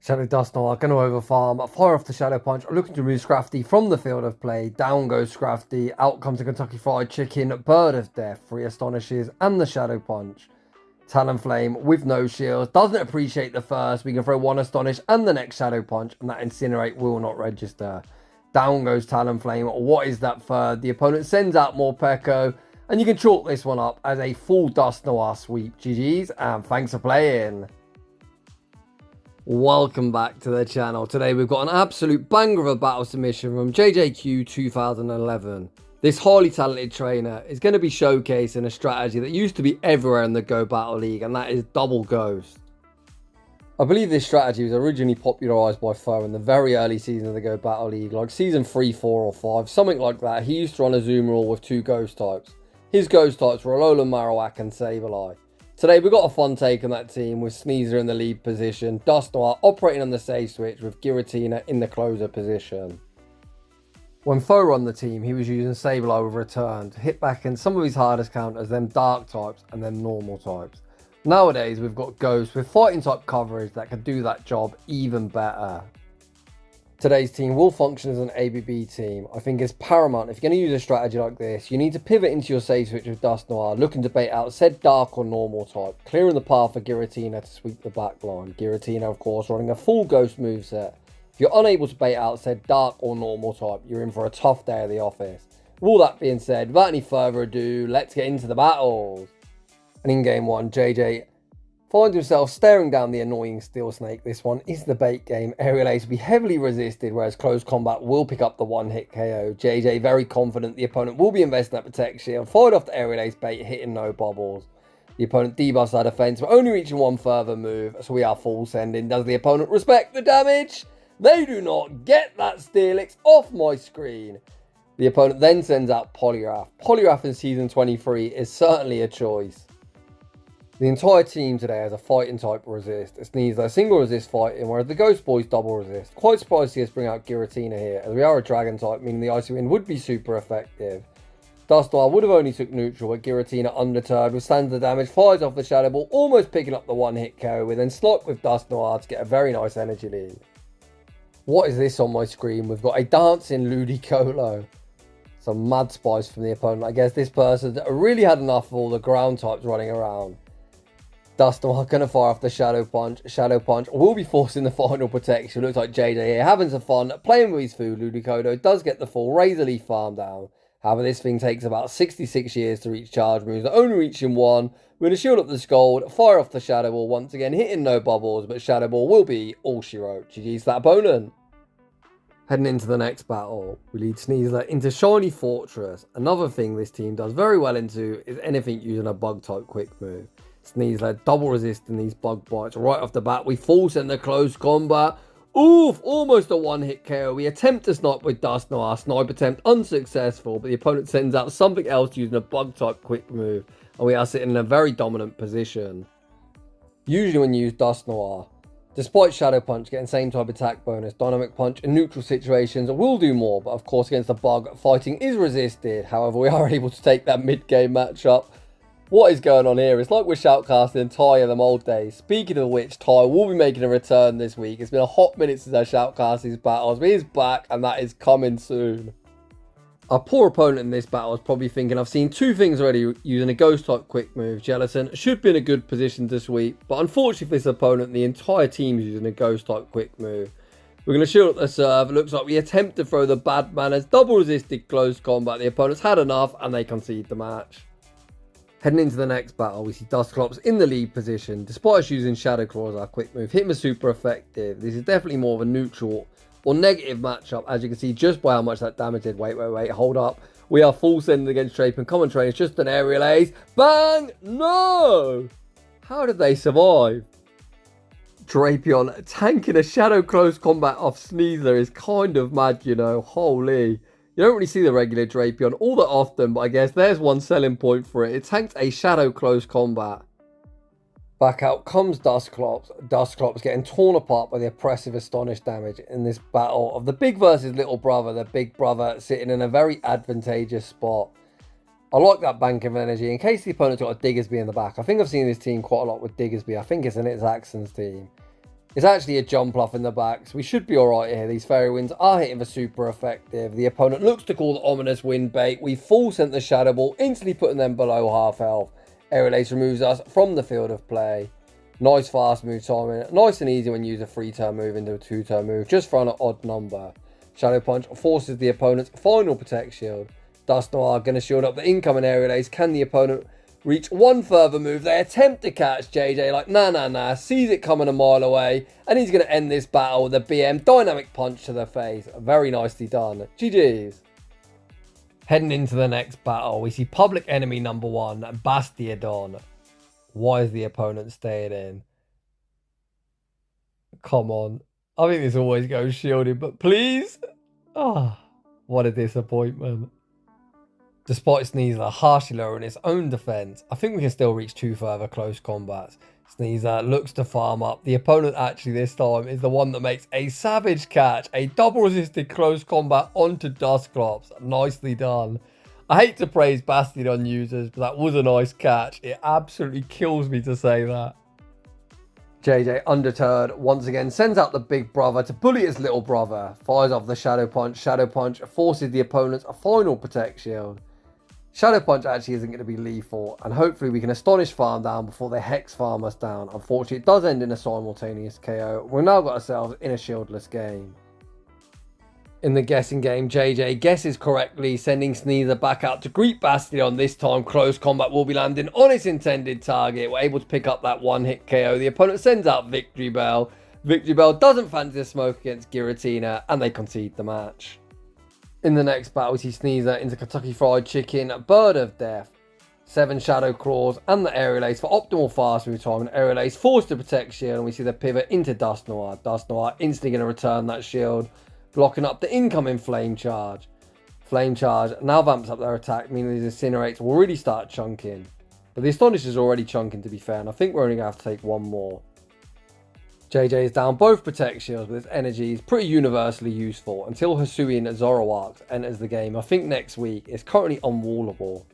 Shadow Dusknoir going to overfarm, fire off the Shadow Punch, looking to remove Scrafty from the field of play. Down goes Scrafty, out comes the Kentucky Fried Chicken, Bird of Death, 3 Astonishes, and the Shadow Punch. Talonflame with no shields, doesn't appreciate the first. We can throw 1 Astonish and the next Shadow Punch, and that Incinerate will not register. Down goes Talonflame. What is that third? The opponent sends out more Peko, and you can chalk this one up as a full Dusknoir sweep. GG's, and thanks for playing. Welcome back to the channel. Today we've got an absolute banger of a battle submission from JJQ 2011. This highly talented trainer is going to be showcasing a strategy that used to be everywhere in the Go Battle League, and that is Double Ghost. I believe this strategy was originally popularised by Foe in the very early season of the Go Battle League, like season 3, 4 or 5, something like that. He used to run a Azumarill with 2 ghost types. His ghost types were Alolan Marowak and Sableye. Today we've got a fun take on that team with Sneasler in the lead position, Dusknoir operating on the save switch with Giratina in the closer position. When Foe run the team, he was using Sableye with Return to hit back in some of his hardest counters, them dark types and then normal types. Nowadays we've got Ghost with fighting type coverage that can do that job even better. Today's team will function as an ABB team. I think it's paramount if you're going to use a strategy like this, you need to pivot into your save switch with Dusknoir, looking to bait out said dark or normal type, clearing the path for Giratina to sweep the back line. Giratina, of course, running a full Ghost moveset. If you're unable to bait out said dark or normal type, you're in for a tough day at the office. With all that being said, without any further ado, let's get into the battles. And in game 1, JJ finds himself staring down the annoying Steel Snake. This one is the bait game. Aerial Ace will be heavily resisted, whereas close combat will pick up the one-hit KO. JJ very confident the opponent will be investing that Protect Shield. Fired off the Aerial Ace bait, hitting no bubbles. The opponent debuffs our defense, but only reaching one further move, so we are full sending. Does the opponent respect the damage? They do not. Get that Steelix off my screen. The opponent then sends out Poliwrath. Poliwrath in Season 23 is certainly a choice. The entire team today has a fighting type resist. Sneasler single resist fighting, whereas the Ghost Boys double resist. Quite surprised to see us bring out Giratina here, as we are a dragon type, meaning the Icy Wind would be super effective. Dusknoir would have only took neutral, but Giratina undeterred withstands the damage, fires off the Shadow Ball, almost picking up the one-hit KO, with then slot with Dusknoir to get a very nice energy lead. What is this on my screen? We've got a dancing Ludicolo. Some mad spice from the opponent. I guess this person really had enough of all the ground types running around. Dusknoir going to fire off the Shadow Punch. Shadow Punch will be forcing the final protection. Looks like JJ here having some fun, playing with his food. Ludicolo does get the full Razor Leaf farm down. However, this thing takes about 66 years to reach charge moves, only reaching 1. We're going to shield up the Scold, fire off the Shadow Ball once again, hitting no bubbles, but Shadow Ball will be all she wrote. GG's that opponent. Heading into the next battle, we lead Sneasler into Shiny Fortress. Another thing this team does very well into is anything using a bug type quick move. Sneasler double resisting these bug bites right off the bat. We full send the close combat. Oof, almost a one-hit KO. We attempt to snipe with Dusknoir. Snipe attempt unsuccessful, but the opponent sends out something else using a bug type quick move, and we are sitting in a very dominant position. Usually when you use Dusknoir, despite Shadow Punch getting same type attack bonus, Dynamic Punch in neutral situations will do more, but of course against the bug, fighting is resisted. However, we are able to take that mid-game matchup. What is going on here? It's like we're shoutcasting Ty in the old days. Speaking of which, Ty will be making a return this week. It's been a hot minute since I shoutcast his battles, but he's back and that is coming soon. Our poor opponent in this battle is probably thinking, I've seen 2 things already using a ghost type quick move. Jellicent should be in a good position to sweep, but unfortunately for this opponent, the entire team is using a ghost type quick move. We're going to shield up the serve. It looks like we attempt to throw the bad manners, double resisted close combat. The opponent's had enough and they concede the match. Heading into the next battle, we see Dusclops in the lead position. Despite us using Shadow Claw as our quick move, him is super effective. This is definitely more of a neutral or negative matchup, as you can see just by how much that damage did. Wait, hold up. We are full sending against Drapion. Common Train is just an aerial ace. Bang! No! How did they survive? Drapion tanking a Shadow close combat off Sneasler is kind of mad, you know. Holy. You don't really see the regular Drapion all that often, but I guess there's one selling point for it. It tanks a Shadow close combat. Back out comes Dusclops. Dusclops getting torn apart by the oppressive Astonish damage in this battle of the big versus little brother. The big brother sitting in a very advantageous spot. I like that bank of energy in case the opponent's got a Diggersby in the back. I think I've seen this team quite a lot with Diggersby. I think it's an It's Axon's team. It's actually a jump off in the back, so we should be alright here. These fairy winds are hitting for super effective. The opponent looks to call the ominous wind bait. We full sent the Shadow Ball, instantly putting them below half health. Aerial Ace removes us from the field of play. Nice fast move timing. Nice and easy when you use a 3-turn move into a 2-turn move, just for an odd number. Shadow Punch forces the opponent's final Protect Shield. Dusknoir going to shield up the incoming Aerial Ace. Can the opponent reach one further move? They attempt to catch JJ like nah, sees it coming a mile away, and he's going to end this battle with a BM dynamic punch to the face. Very nicely done. GG's. Heading into the next battle, we see public enemy number 1, Bastiodon. Why is the opponent staying in? Come on. I think this always goes shielded, but please. Ah, what a disappointment. Despite Sneasler harshly lowering its own defense, I think we can still reach 2 further close combats. Sneasler looks to farm up. The opponent actually this time is the one that makes a savage catch. A double resisted close combat onto Dusclops. Nicely done. I hate to praise Bastiodon users, but that was a nice catch. It absolutely kills me to say that. JJ, undeterred, once again sends out the big brother to bully his little brother. Fires off the Shadow Punch. Shadow Punch forces the opponent's final Protect Shield. Shadow Punch actually isn't going to be lethal, and hopefully we can Astonish farm down before they Hex farm us down. Unfortunately, it does end in a simultaneous KO. We've now got ourselves in a shieldless game. In the guessing game, JJ guesses correctly, sending Sneasler back out to greet Bastiodon. This time, close combat will be landing on its intended target. We're able to pick up that one-hit KO. The opponent sends out Victory Bell. Victory Bell doesn't fancy the smoke against Giratina, and they concede the match. In the next battle, we see Sneasler into Kentucky Fried Chicken, Bird of Death. 7 Shadow Claws and the Aerial Ace for optimal fast move time. And Aerial Ace forced to Protect Shield, and we see the pivot into Dusknoir. Dusknoir instantly going to return that shield, blocking up the incoming Flame Charge. Flame Charge now vamps up their attack, meaning these Incinerates will really start chunking. But the Astonish is already chunking, to be fair, and I think we're only going to have to take one more. JJ is down both Protect Shields, but his energy is pretty universally useful until Hisuian Zoroark enters the game. I think next week it's currently unwallable.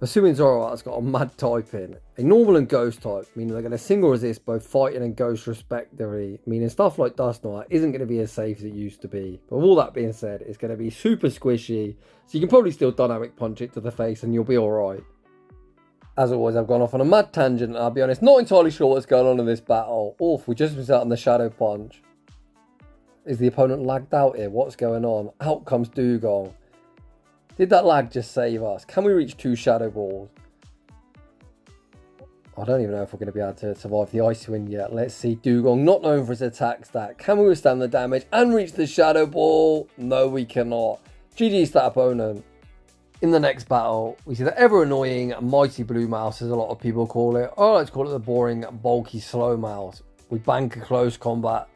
Hisuian Zoroark's got a mad typing, a normal and ghost type, meaning they're going to single resist both fighting and ghost respectively, meaning stuff like Dusknoir isn't going to be as safe as it used to be. But with all that being said, it's going to be super squishy, so you can probably still dynamic punch it to the face and you'll be alright. As always, I've gone off on a mad tangent, and I'll be honest, not entirely sure what's going on in this battle. We just missed out on the Shadow Punch. Is the opponent lagged out here? What's going on? Out comes Dugong. Did that lag just save us? Can we reach 2 Shadow Balls? I don't even know if we're going to be able to survive the Icy Wind yet. Let's see. Dugong, not known for his attack stat. Can we withstand the damage and reach the Shadow Ball? No, we cannot. GG's that opponent. In the next battle, we see the ever-annoying Mighty Blue Mouse, as a lot of people call it. I like to call it the boring, bulky, slow mouse. We bank a close combat,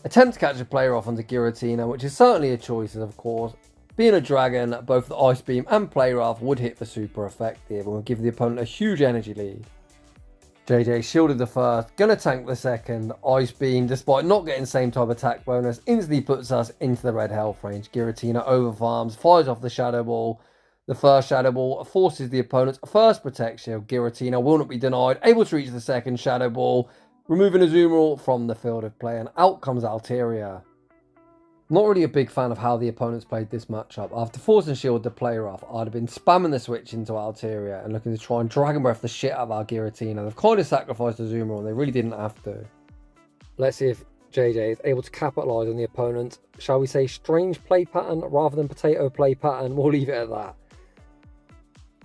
attempt to catch a player off onto Giratina, which is certainly a choice, of course. Being a dragon, both the Ice Beam and Play Rough would hit for super effective and would give the opponent a huge energy lead. JJ shielded the first, gonna tank the second. Ice Beam, despite not getting same type attack bonus, instantly puts us into the red health range. Giratina overfarms, fires off the Shadow Ball. The first Shadow Ball forces the opponent's first Protect Shield. Giratina will not be denied, able to reach the second Shadow Ball, removing Azumarill from the field of play, and out comes Altaria. Not really a big fan of how the opponents played this matchup. After forcing Shield to play rough, I'd have been spamming the switch into Altaria and looking to try and Dragon Breath the shit out of our Giratina. They've kind of sacrificed Azumarill and they really didn't have to. Let's see if JJ is able to capitalise on the opponent's, shall we say, strange play pattern rather than potato play pattern. We'll leave it at that.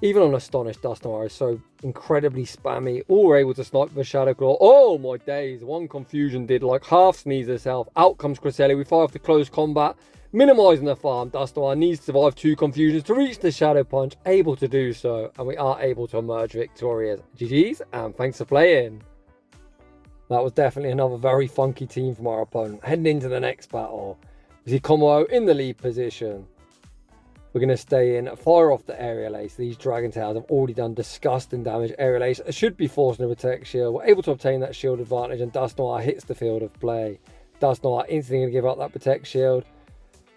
Even on Astonished, Dusknoir is so incredibly spammy. All we're able to snipe with a Shadow Claw. Oh my days, one confusion did like half sneeze herself. Out comes Cradily. We fire off the close combat, minimising the farm. Dusknoir needs to survive 2 confusions to reach the Shadow Punch. Able to do so, and we are able to emerge victorious. GG's, and thanks for playing. That was definitely another very funky team from our opponent. Heading into the next battle, we see Kommo-o in the lead position. We're going to stay in, fire off the Aerial Ace. These Dragon Tails have already done disgusting damage. Aerial Ace should be forcing a Protect Shield. We're able to obtain that shield advantage, and Dusknoir hits the field of play. Dusknoir instantly going to give up that Protect Shield,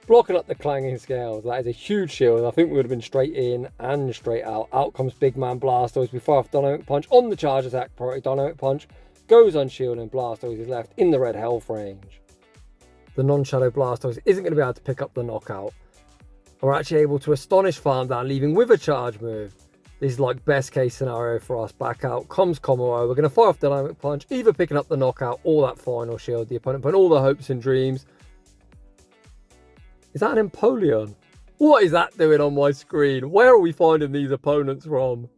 blocking up the Clanging Scales. That is a huge shield. I think we would have been straight in and straight out. Out comes Big Man Blastoise. We fire off Dynamic Punch on the charge attack. Priority Dynamic Punch goes unshielded, and Blastoise is left in the red health range. The non-Shadow Blastoise isn't going to be able to pick up the knockout. We're actually able to Astonish Farm down, leaving with a charge move. This is like best case scenario for us. Back out comes Kommo-o. We're going to fire off Dynamic Punch, either picking up the knockout or that final shield. The opponent putting all the hopes and dreams. Is that an Empoleon? What is that doing on my screen? Where are we finding these opponents from?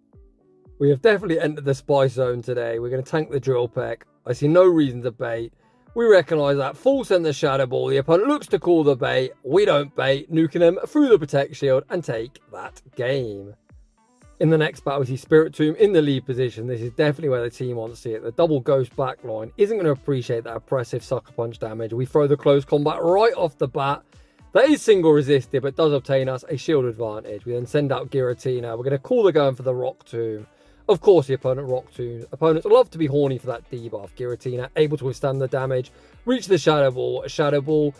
We have definitely entered the Spice Zone today. We're going to tank the Drill Peck. I see no reason to bait. We recognise that. Full send the Shadow Ball. The opponent looks to call the bait. We don't bait. Nuking them through the Protect Shield and take that game. In the next battle, we see Spiritomb in the lead position. This is definitely where the team wants to see it. The double Ghost backline isn't going to appreciate that oppressive Sucker Punch damage. We throw the close combat right off the bat. That is single resisted, but does obtain us a shield advantage. We then send out Giratina. We're going to call the going for the Rock Tomb. Of course, the opponent Rock Tomb. Opponents love to be horny for that debuff. Giratina able to withstand the damage. Reach the Shadow Ball. Shadow Ball,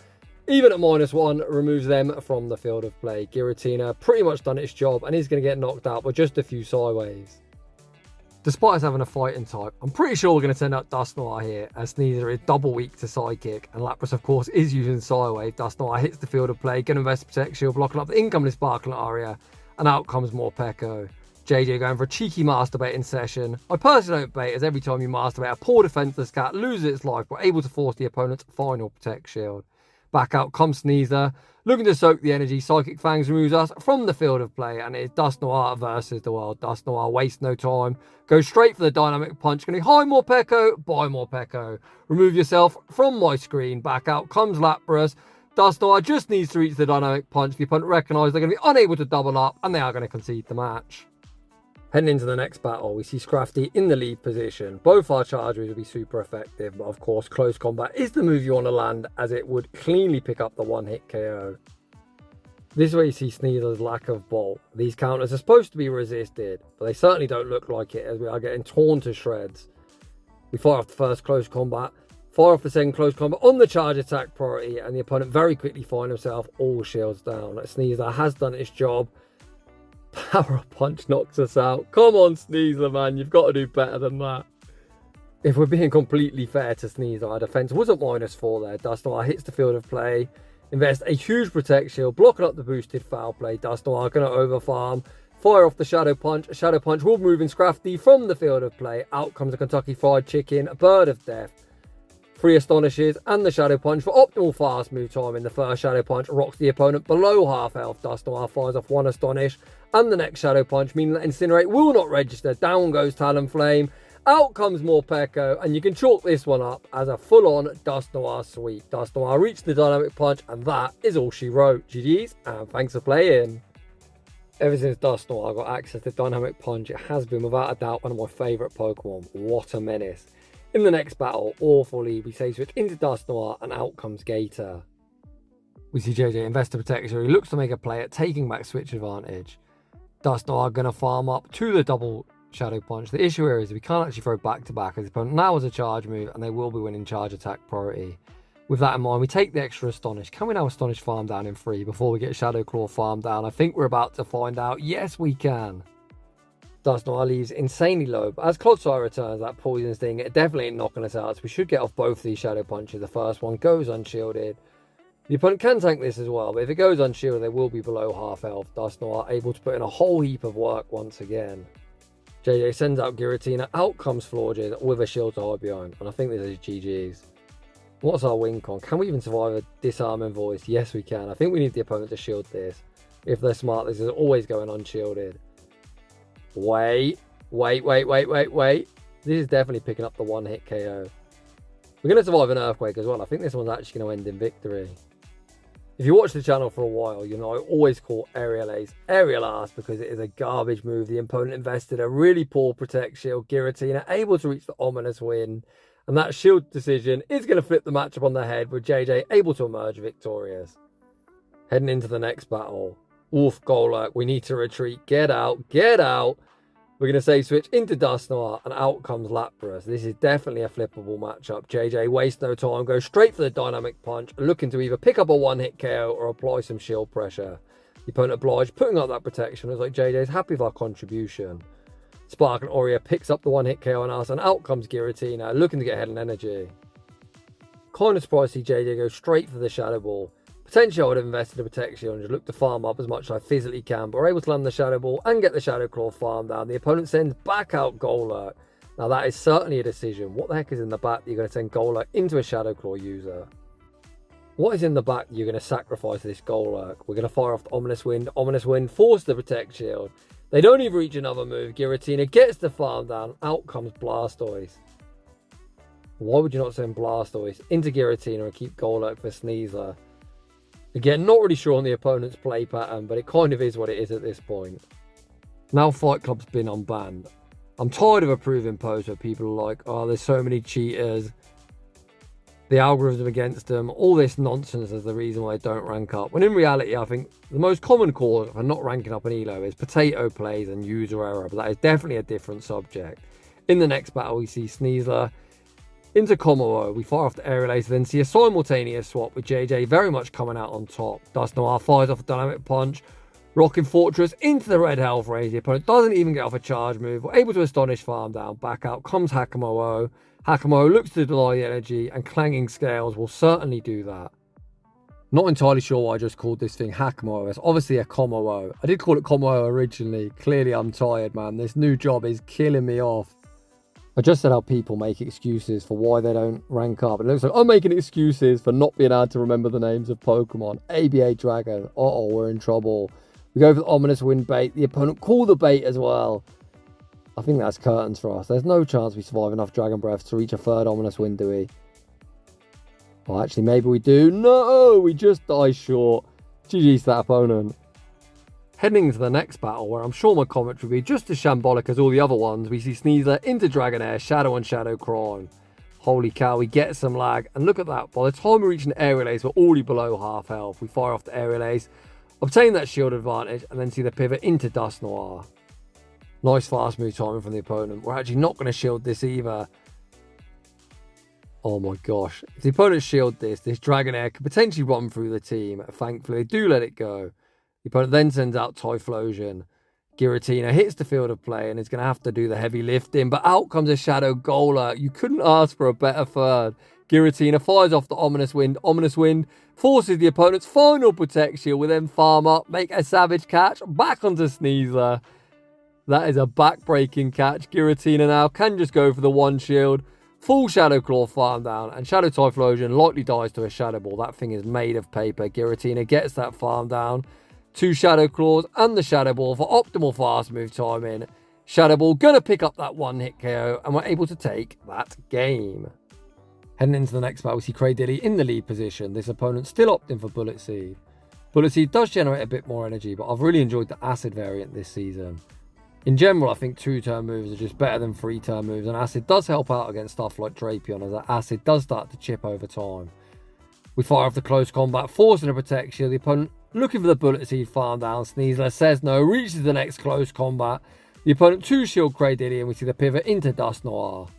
even at -1, removes them from the field of play. Giratina pretty much done its job and is going to get knocked out with just a few Psywaves. Despite us having a fighting type, I'm pretty sure we're going to send out Dusknoir here, as Sneasler is double weak to Psychic, and Lapras, of course, is using Psywave. Dusknoir hits the field of play, going to invest Protect Shield, blocking up the incoming Sparkling Aria, and out comes more Pecco. JJ going for a cheeky masturbating session. I personally don't bait, as every time you masturbate, a poor defenseless cat loses its life, but able to force the opponent's final Protect Shield. Back out comes Sneasler, looking to soak the energy. Psychic Fangs removes us from the field of play, and it is Dusknoir versus the world. Dusknoir wastes no time, goes straight for the Dynamic Punch. Going to hi more Pecco, buy more Pecco. Remove yourself from my screen. Back out comes Lapras. Dusknoir just needs to reach the Dynamic Punch. The opponent recognises they're going to be unable to double up, and they are going to concede the match. Heading into the next battle, we see Scrafty in the lead position. Both our charges will be super effective, but of course, close combat is the move you want to land, as it would cleanly pick up the one-hit KO. This is where you see Sneasler's lack of bulk. These counters are supposed to be resisted, but they certainly don't look like it, as we are getting torn to shreds. We fire off the first close combat, fire off the second close combat on the charge attack priority, and the opponent very quickly finds himself all shields down. Sneasler has done its job. Power Punch knocks us out. Come on, Sneasler, man. You've got to do better than that. If we're being completely fair to Sneasler, our defense wasn't -4 there. Dusknoir hits the field of play. Invest a huge Protect Shield, blocking up the boosted foul play. Dusknoir going to overfarm. Fire off the Shadow Punch. Shadow Punch will move in Scrafty from the field of play. Out comes a Kentucky Fried Chicken, a Bird of Death. 3 Astonishes and the Shadow Punch for optimal fast move timing. The first Shadow Punch rocks the opponent below half health. Dusknoir fires off 1 Astonish and the next Shadow Punch, meaning that Incinerate will not register. Down goes Talonflame. Out comes more Pecco, and you can chalk this one up as a full-on Dusknoir sweep. Dusknoir reached the Dynamic Punch, and that is all she wrote. GG's, and thanks for playing. Ever since Dusknoir got access to Dynamic Punch, it has been without a doubt one of my favourite Pokemon. What a menace. In the next battle, awfully, we say switch into Dusknoir, and out comes Gator. We see JJ invest to Protector. He looks to make a play at taking back switch advantage. Dusknoir going to farm up to the double Shadow Punch. The issue here is we can't actually throw back-to-back, as the opponent now has a charge move, and they will be winning charge attack priority. With that in mind, we take the extra Astonish. Can we now Astonish farm down in 3 before we get Shadow Claw farm down? I think we're about to find out. Yes, we can. Dusknoir leaves insanely low, but as Clodsire returns, that Poison Sting, it definitely ain't knocking us out, so we should get off both of these Shadow Punches. The first one goes unshielded. The opponent can tank this as well, but if it goes unshielded, they will be below half health. Dusknoir able to put in a whole heap of work once again. JJ sends out Giratina, out comes Florges with a shield to hide behind, and I think this is GG's. What's our win con? Can we even survive a disarming voice? Yes, we can. I think we need the opponent to shield this. If they're smart, this is always going unshielded. Wait. This is definitely picking up the one-hit KO. We're going to survive an Earthquake as well. I think this one's actually going to end in victory. If you watch the channel for a while, you know I always call Aerial Ace Aerial Ass because it is a garbage move. The opponent invested a really poor Protect Shield. Giratina able to reach the ominous win. And that shield decision is going to flip the matchup on the head, with JJ able to emerge victorious. Heading into the next battle. Oof, Golurk, we need to retreat. Get out, get out. We're going to say switch into Dusknoir, and out comes Lapras. This is definitely a flippable matchup. JJ wastes no time, goes straight for the Dynamic Punch, looking to either pick up a one-hit KO or apply some shield pressure. The opponent obliged, putting up that protection. It's like JJ's happy with our contribution. Sparkle Aria picks up the one-hit KO on us, and out comes Giratina, looking to get ahead in energy. Kind of surprised to see JJ go straight for the Shadow Ball. Potentially I would have invested in Protection and just looked to farm up as much as I physically can, but we're able to land the Shadow Ball and get the Shadow Claw farm down. The opponent sends back out Golurk. Now that is certainly a decision. What the heck is in the back that you're going to send Golurk into a Shadow Claw user? What is in the back that you're going to sacrifice this Golurk? We're going to fire off the Ominous Wind, force the Protect Shield. They don't even reach another move. Giratina gets the farm down. Out comes Blastoise. Why would you not send Blastoise into Giratina and keep Golurk for Sneasler? Again, not really sure on the opponent's play pattern, but it kind of is what it is at this point. Now Fight Club's been unbanned. I'm tired of approving posts where people are like, oh, there's so many cheaters. The algorithm against them, all this nonsense is the reason why they don't rank up. When in reality, I think the most common cause for not ranking up an elo is potato plays and user error, but that is definitely a different subject. In the next battle, we see Sneasler into Kommo-o. We fire off the Aerial Ace, then see a simultaneous swap with JJ very much coming out on top. Dusknoir fires off a Dynamic Punch, rocking Fortress into the red health range. The opponent doesn't even get off a charge move. We're able to Astonish farm down. Back out comes Kommo-o. Kommo-o looks to deny the energy, and Clanging Scales will certainly do that. Not entirely sure why I just called this thing Kommo-o. It's obviously a Kommo-o. I did call it Kommo-o originally. Clearly I'm tired, man. This new job is killing me off. I just said how people make excuses for why they don't rank up. It looks like I'm making excuses for not being able to remember the names of Pokemon. ABA Dragon. Uh-oh, we're in trouble. We go for the Ominous Wind bait. The opponent call the bait as well. I think that's curtains for us. There's no chance we survive enough Dragon Breaths to reach a third Ominous Wind, do we? Well, actually, maybe we do. No, we just die short. GG's to that opponent. Heading into the next battle, where I'm sure my commentary will be just as shambolic as all the other ones, we see Sneasler into Dragonair, Shadow on Shadow Crime. Holy cow, we get some lag, and look at that, by the time we reach an Aerial Ace, we're already below half health. We fire off the Aerial Ace, obtain that shield advantage, and then see the pivot into Dusknoir. Nice fast move timing from the opponent. We're actually not going to shield this either. Oh my gosh. If the opponent shield this Dragonair could potentially run through the team. Thankfully, they do let it go. The opponent then sends out Typhlosion. Giratina hits the field of play and is going to have to do the heavy lifting, but out comes a Shadow Golurk. You couldn't ask for a better third. Giratina fires off the Ominous Wind. Ominous Wind forces the opponent's final Protect Shield. We then farm up, make a savage catch, back onto Sneasler. That is a back-breaking catch. Giratina now can just go for the one shield. Full Shadow Claw farm down, and Shadow Typhlosion likely dies to a Shadow Ball. That thing is made of paper. Giratina gets that farm down. 2 Shadow Claws and the Shadow Ball for optimal fast move timing. Shadow Ball gonna pick up that one-hit KO, and we're able to take that game. Heading into the next battle, we see Cradily in the lead position. This opponent still opting for Bullet Seed. Bullet Seed does generate a bit more energy, but I've really enjoyed the Acid variant this season. In general, I think 2-turn moves are just better than 3-turn moves, and Acid does help out against stuff like Drapion, as that Acid does start to chip over time. We fire off the close combat, forcing a Protect Shield. The opponent looking for the Bullet Seed farm down. Sneasler says no, reaches the next close combat. The opponent 2-shield Cradily, and we see the pivot into Dusknoir.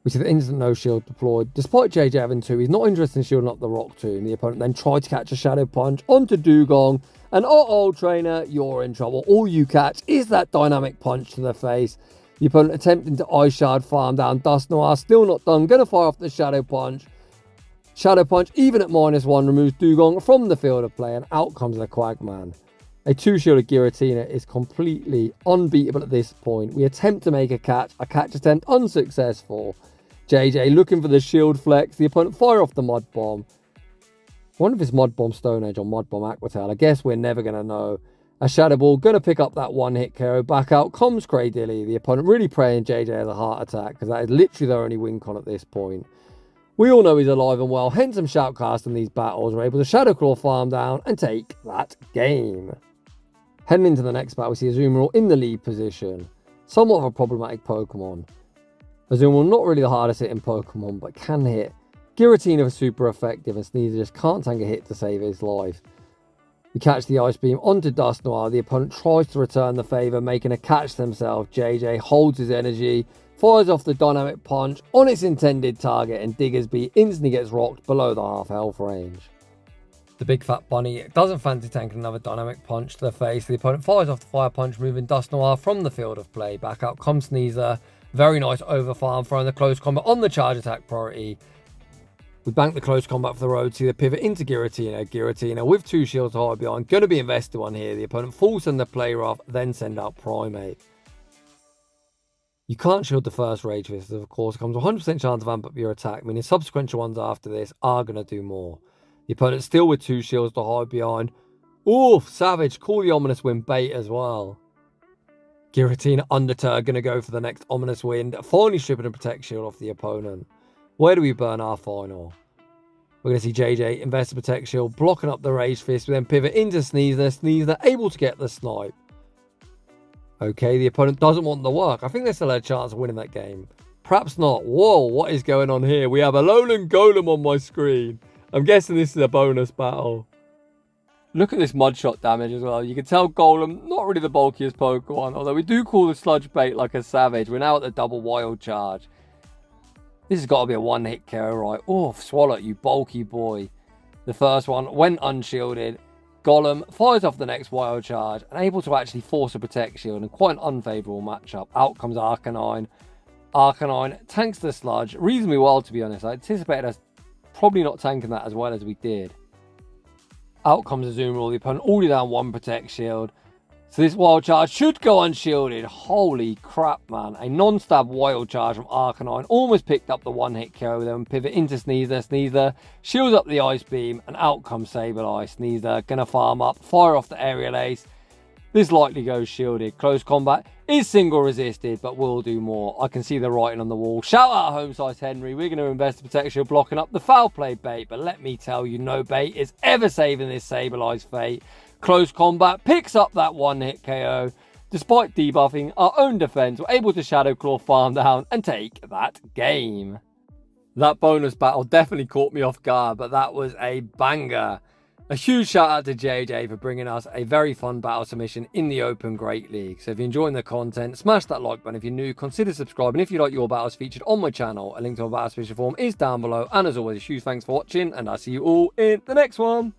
We see the instant no shield deployed. Despite JJ having 2, he's not interested in shielding up the Rock Tomb. The opponent then tried to catch a Shadow Punch onto Dugong. And trainer, you're in trouble. All you catch is that Dynamic Punch to the face. The opponent attempting to Ice Shard farm down Dusknoir. Still not done. Gonna fire off the Shadow Punch. Shadow Punch, even at -1, removes Dugong from the field of play. And out comes the Quagman. A 2-shielded Giratina is completely unbeatable at this point. We attempt to make a catch attempt unsuccessful. JJ looking for the shield flex. The opponent fire off the Mud Bomb. I wonder if it's Mud Bomb Stone Edge or Mud Bomb Aquatail. I guess we're never going to know. A Shadow Ball going to pick up that one-hit KO. Back out comes Cradily. The opponent really praying JJ has a heart attack, because that is literally their only win con at this point. We all know he's alive and well, hence some shoutcast in these battles. We're able to Shadow Claw farm down and take that game. Heading into the next battle, we see Azumarill in the lead position. Somewhat of a problematic Pokemon. Azumarill not really the hardest hitting Pokemon, but can hit. Giratina is super effective, and Sneasler just can't tank a hit to save his life. We catch the Ice Beam onto Dusknoir. The opponent tries to return the favour, making a catch themselves. JJ holds his energy, fires off the Dynamic Punch on its intended target, and Diggersby instantly gets rocked below the half health range. The big fat bunny doesn't fancy tanking another dynamic punch to the face. The opponent fires off the fire punch, moving Dusknoir from the field of play. Back out comes Sneasler. Very nice overfarm, throwing the close combat on the charge attack priority. We bank the close combat for the road, see the pivot into Giratina. Giratina with 2 shields to hide behind. Going to be invested one here. The opponent full send the play rough, then send out Primate. You can't shield the first Rage Fist, of course. It comes with 100% chance of amp up your attack, meaning subsequent ones after this are going to do more. The opponent still with 2 shields to hide behind. Oof, Savage, call the Ominous Wind bait as well. Giratina Underturn going to go for the next Ominous Wind, finally stripping a Protect Shield off the opponent. Where do we burn our final? We're going to see JJ invest a Protect Shield, blocking up the Rage Fist. We then pivot into Sneasler. Sneasler able to get the snipe. Okay, the opponent doesn't want the work. I think they still had a chance of winning that game. Perhaps not. Whoa, what is going on here? We have a Lowland Golem on my screen. I'm guessing this is a bonus battle. Look at this Mudshot damage as well. You can tell Golem, not really the bulkiest Pokemon, although we do call the Sludge Bait like a savage. We're now at the double Wild Charge. This has got to be a one-hit KO, right? Oh, Swallow, you bulky boy. The first one went unshielded. Golem fires off the next Wild Charge and able to actually force a Protect Shield in quite an unfavourable matchup. Out comes Arcanine. Arcanine tanks the Sludge reasonably well, to be honest. I anticipated us probably not tanking that as well as we did. Out comes Azumarill, the opponent already down 1 Protect Shield. So this Wild Charge should go unshielded. Holy crap, man. A non-stab Wild Charge from Arcanine. Almost picked up the one-hit KO, then pivot into Sneasler. Sneasler shields up the Ice Beam, and out comes Sableye. Sneasler gonna farm up, fire off the Aerial Ace. This likely goes shielded. Close combat is single resisted, but will do more. I can see the writing on the wall. Shout out Home Size Henry. We're going to invest a protection blocking up the foul play bait. But let me tell you, no bait is ever saving this Sablei's fate. Close combat picks up that one-hit KO. Despite debuffing our own defense, we're able to Shadow Claw farm down and take that game. That bonus battle definitely caught me off guard, but that was a banger. A huge shout out to JJ for bringing us a very fun battle submission in the Open Great League. So if you're enjoying the content, smash that like button. If you're new, consider subscribing. If you like your battles featured on my channel, a link to my battle submission form is down below. And as always, a huge thanks for watching, and I'll see you all in the next one.